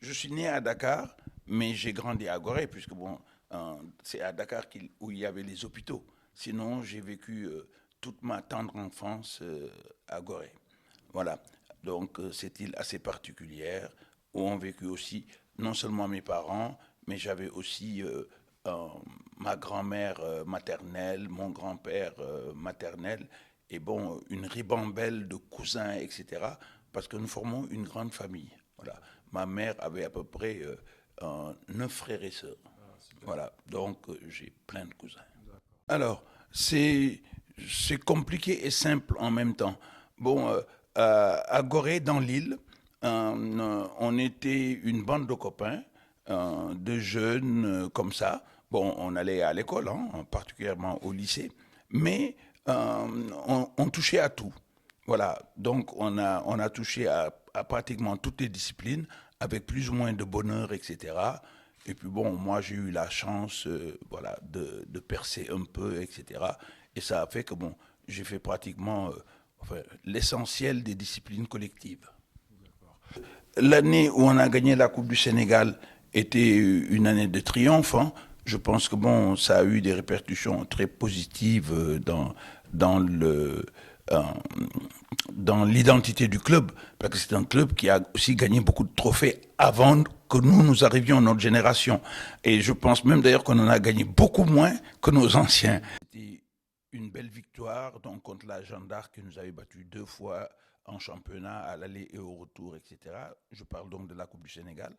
Je suis né à Dakar, mais j'ai grandi à Gorée, puisque bon, c'est à Dakar où il y avait les hôpitaux. Sinon, j'ai vécu toute ma tendre enfance à Gorée. Voilà. Donc, cette île assez particulière où ont vécu aussi non seulement mes parents, mais j'avais aussi euh, ma grand-mère maternelle, mon grand-père maternel, et bon, une ribambelle de cousins, etc. Parce que nous formons une grande famille. Voilà. Ma mère avait à peu près 9 frères et sœurs. Ah, super. Voilà. Donc, j'ai plein de cousins. D'accord. Alors, c'est compliqué et simple en même temps. Bon, à Gorée, dans l'île, on était une bande de copains, de jeunes comme ça. Bon, on allait à l'école, hein, particulièrement au lycée, mais on touchait à tout. Voilà, donc on a touché à pratiquement toutes les disciplines, avec plus ou moins de bonheur, etc. Et puis bon, moi j'ai eu la chance, voilà, de percer un peu, etc. Et ça a fait que bon, j'ai fait pratiquement enfin, l'essentiel des disciplines collectives. D'accord. L'année où on a gagné la Coupe du Sénégal était une année de triomphe, hein. Je pense que bon, ça a eu des répercussions très positives dans le euh, dans l'identité du club, parce que c'est un club qui a aussi gagné beaucoup de trophées avant que nous arrivions, notre génération. Et je pense même d'ailleurs qu'on en a gagné beaucoup moins que nos anciens. C'était une belle victoire donc, contre la Jeanne d'Arc qui nous avait battu 2 fois en championnat, à l'aller et au retour, etc. Je parle donc de la Coupe du Sénégal.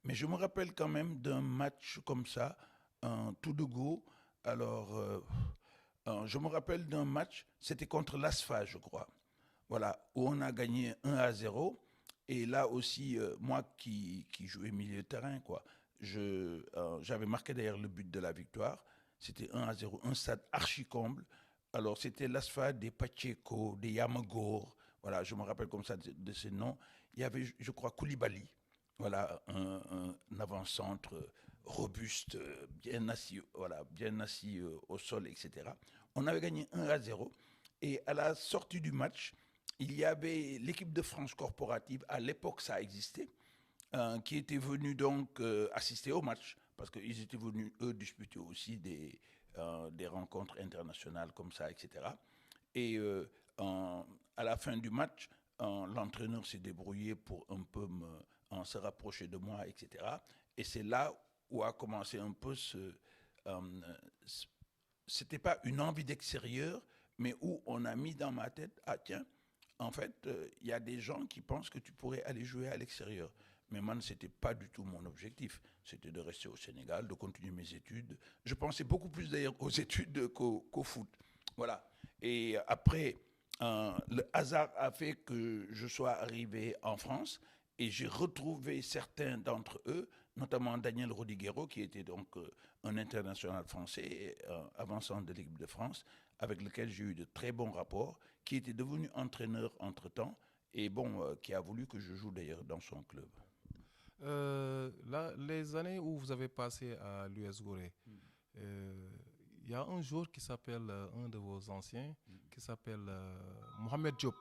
Mais je me rappelle quand même d'un match comme ça, un tout de go. Alors, je me rappelle d'un match, c'était contre l'ASFA, je crois. Voilà, où on a gagné 1-0. Et là aussi, moi qui jouais milieu de terrain, quoi, j'avais marqué d'ailleurs le but de la victoire. C'était 1-0, un stade archi comble. Alors, c'était l'ASFA des Pacheco, des Yamagor. Voilà, je me rappelle comme ça de ces noms. Il y avait, je crois, Koulibaly. Voilà, un avant-centre robuste, bien assis, voilà, bien assis au sol, etc. On avait gagné 1-0. Et à la sortie du match, il y avait l'équipe de France corporative, à l'époque ça existait, qui était venue donc assister au match, parce qu'ils étaient venus, eux, disputer aussi des rencontres internationales comme ça, etc. Et à la fin du match, l'entraîneur s'est débrouillé pour un peu se rapprocher de moi, etc. Et c'est là où a commencé un peu euh, c'était pas une envie d'extérieur, mais où on a mis dans ma tête, ah tiens, en fait, il y a des gens qui pensent que tu pourrais aller jouer à l'extérieur. Mais moi, ce n'était pas du tout mon objectif. C'était de rester au Sénégal, de continuer mes études. Je pensais beaucoup plus d'ailleurs aux études qu'au foot. Voilà. Et après, le hasard a fait que je sois arrivé en France et j'ai retrouvé certains d'entre eux, notamment Daniel Rodiguero, qui était donc un international français, avançant de l'équipe de France, avec lequel j'ai eu de très bons rapports, qui était devenu entraîneur entre-temps, et bon, qui a voulu que je joue d'ailleurs dans son club. Là, les années où vous avez passé à l'US Gorée, euh, il y a un joueur qui s'appelle, un de vos anciens, qui s'appelle Mohamed Diop.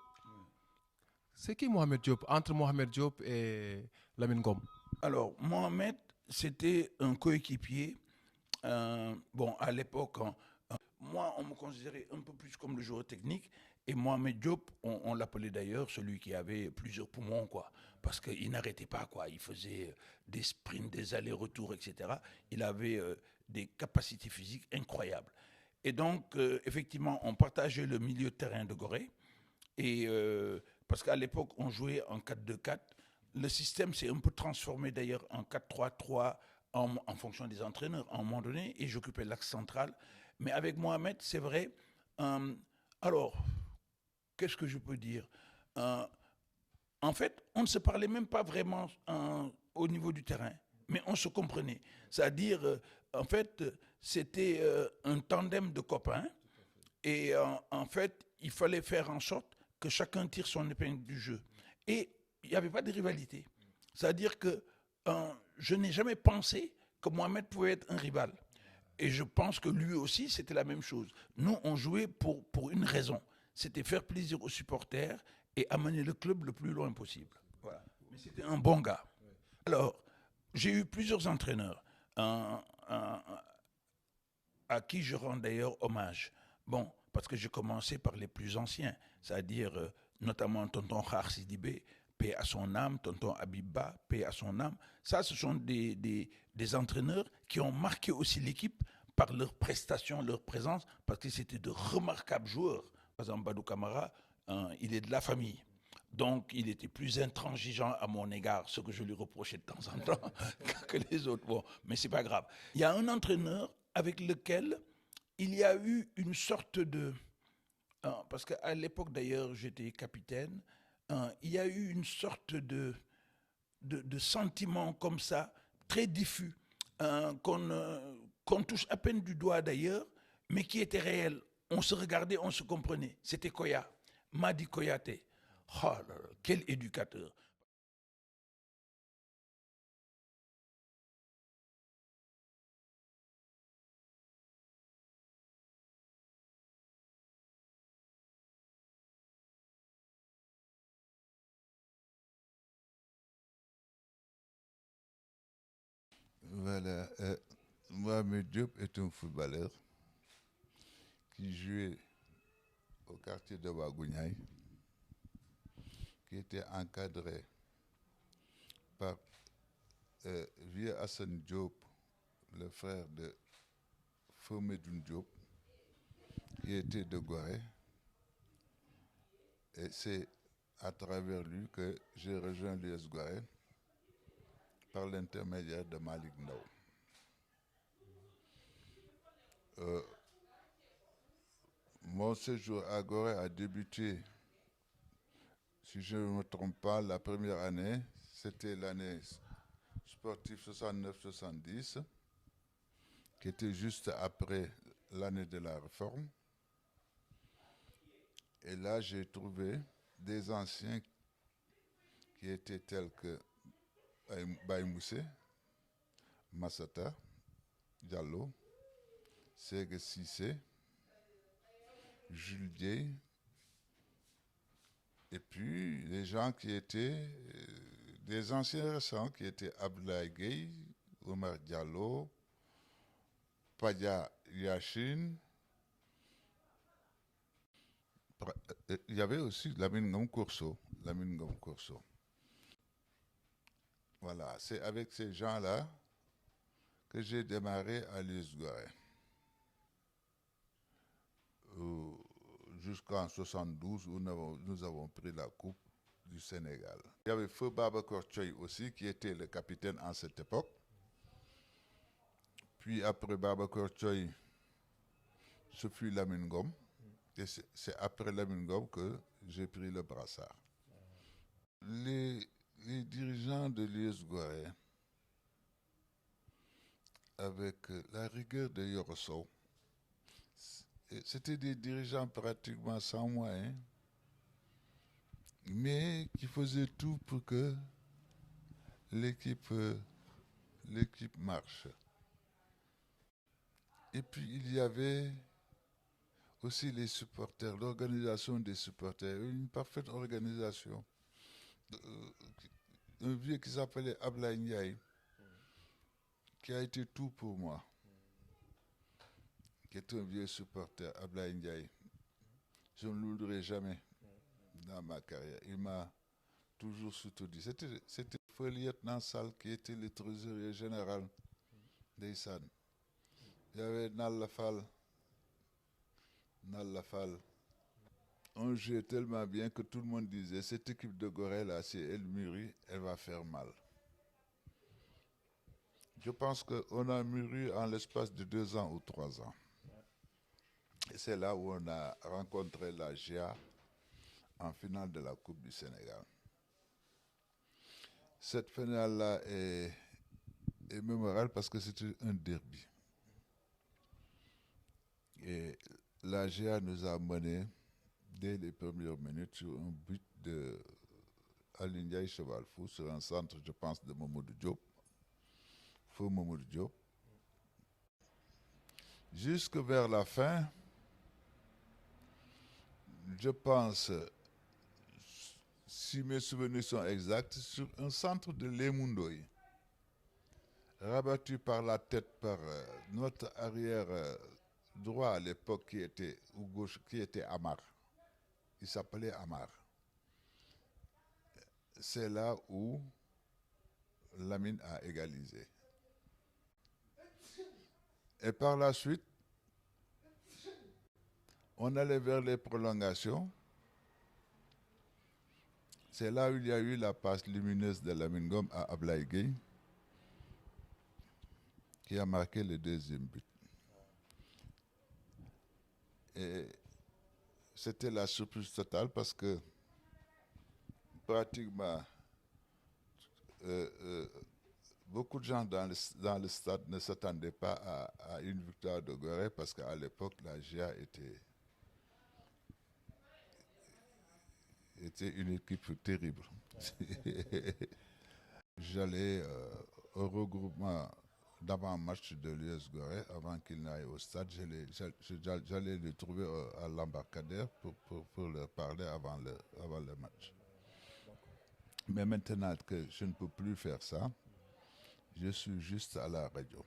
C'est qui Mohamed Diop? Entre Mohamed Diop et Lamine Gom. Alors, Mohamed, c'était un coéquipier. Bon, à l'époque, hein, moi, on me considérait un peu plus comme le joueur technique. Et Mohamed Diop, on l'appelait d'ailleurs celui qui avait plusieurs poumons, quoi. Parce qu'il n'arrêtait pas, quoi. Il faisait des sprints, des allers-retours, etc. Il avait des capacités physiques incroyables. Et donc, effectivement, on partageait le milieu de terrain de Gorée. Et parce qu'à l'époque, on jouait en 4-2-4. Le système s'est un peu transformé d'ailleurs en 4-3-3 en fonction des entraîneurs à un moment donné, et j'occupais l'axe central. Mais avec Mohamed, c'est vrai. euh, alors, qu'est-ce que je peux dire? Euh, En fait, on ne se parlait même pas vraiment au niveau du terrain, mais on se comprenait. C'est-à-dire, en fait, c'était un tandem de copains, et en fait, il fallait faire en sorte que chacun tire son épingle du jeu. Et il n'y avait pas de rivalité. C'est-à-dire que je n'ai jamais pensé que Mohamed pouvait être un rival. Et je pense que lui aussi, c'était la même chose. Nous, on jouait pour une raison. C'était faire plaisir aux supporters et amener le club le plus loin possible. Voilà. Mais c'était un bon gars. Alors, J'ai eu plusieurs entraîneurs à qui je rends d'ailleurs hommage. Bon, parce que j'ai commencé par les plus anciens, c'est-à-dire notamment tonton Khar Sidibé, paix à son âme, tonton Abiba, paix à son âme. Ça, ce sont des entraîneurs qui ont marqué aussi l'équipe par leur prestation, leur présence, parce que c'était de remarquables joueurs. Par exemple, Badou Camara, il est de la famille. Donc, il était plus intransigeant à mon égard, ce que je lui reprochais de temps en temps, que les autres. Bon, mais c'est pas grave. Il y a un entraîneur avec lequel il y a eu une sorte de... parce qu'à l'époque, d'ailleurs, j'étais capitaine. Il y a eu une sorte de sentiment comme ça, très diffus, qu'on touche à peine du doigt d'ailleurs, mais qui était réel. On se regardait, on se comprenait. C'était Koya, Madi Koyate. Oh là là, quel éducateur. Voilà. Mohamed Diop est un footballeur qui jouait au quartier de Wagouniaï, qui était encadré par Vieux Hassan Diop, le frère de Fomedoun Diop, qui était de Gorée. Et c'est à travers lui que j'ai rejoint l'US Gorée par l'intermédiaire de Malik Ndao. Mon séjour à Gorée a débuté, si je ne me trompe pas, la première année, c'était l'année sportive 69-70, qui était juste après l'année de la réforme. Et là, j'ai trouvé des anciens qui étaient tels que Baye Moussé, Massata, Diallo, Segue Sissé, Jules Dieye, et puis les gens qui étaient des anciens récents, qui étaient Abdoulaye Gueye, Omar Diallo, Padia Yachine. Il y avait aussi Lamine Ngom Kourso. Voilà, c'est avec ces gens-là que j'ai démarré à l'US Gorée. Jusqu'en 72 où nous avons pris la Coupe du Sénégal. Il y avait Feu Babacar Choy aussi qui était le capitaine en cette époque. Puis après Babacar Choy, ce fut Lamine Ngom. Et c'est après Lamine Ngom que j'ai pris le brassard. Les dirigeants de l'US Gorée, avec la rigueur de Yoroso, c'était des dirigeants pratiquement sans moyens, mais qui faisaient tout pour que l'équipe marche. Et puis il y avait aussi les supporters, l'organisation des supporters, une parfaite organisation. Un vieux qui s'appelait Ablaye Ndiaye, qui a été tout pour moi, qui est un vieux supporter, Ablaye Ndiaye. Je ne l'oublierai jamais dans ma carrière. Il m'a toujours soutenu. C'était le lieutenant Sall qui était le trésorier général d'Issan. Il y avait Nal Lafal. On jouait tellement bien que tout le monde disait, cette équipe de Gorée là, si elle mûrit, elle va faire mal. Je pense qu'on a mûri en l'espace de 2 ans ou 3 ans. Et c'est là où on a rencontré la GIA en finale de la Coupe du Sénégal. Cette finale-là est mémorable parce que c'était un derby. Et la GIA nous a menés dès les premières minutes sur un but de Alindiaï Cheval Fou sur un centre, je pense, de Mamadou Diop. Fou Mamadou Diop. Jusque vers la fin, je pense, si mes souvenirs sont exacts, sur un centre de Lemundoy. rabattu par la tête par notre arrière droit à l'époque qui était, ou gauche, qui était Amar. Il s'appelait Amar. C'est là où Lamine a égalisé. Et par la suite, on allait vers les prolongations. C'est là où il y a eu la passe lumineuse de Lamine Gom à Ablaye Gueye, qui a marqué le deuxième but. Et c'était la surprise totale parce que pratiquement beaucoup de gens dans le stade ne s'attendaient pas à une victoire de Gorée parce qu'à l'époque, la GIA était une équipe terrible. J'allais au regroupement d'avant-match de l'US Gorée avant qu'il n'aille au stade. J'allais le trouver à l'embarcadère pour leur parler avant le match. Mais maintenant que je ne peux plus faire ça, je suis juste à la radio.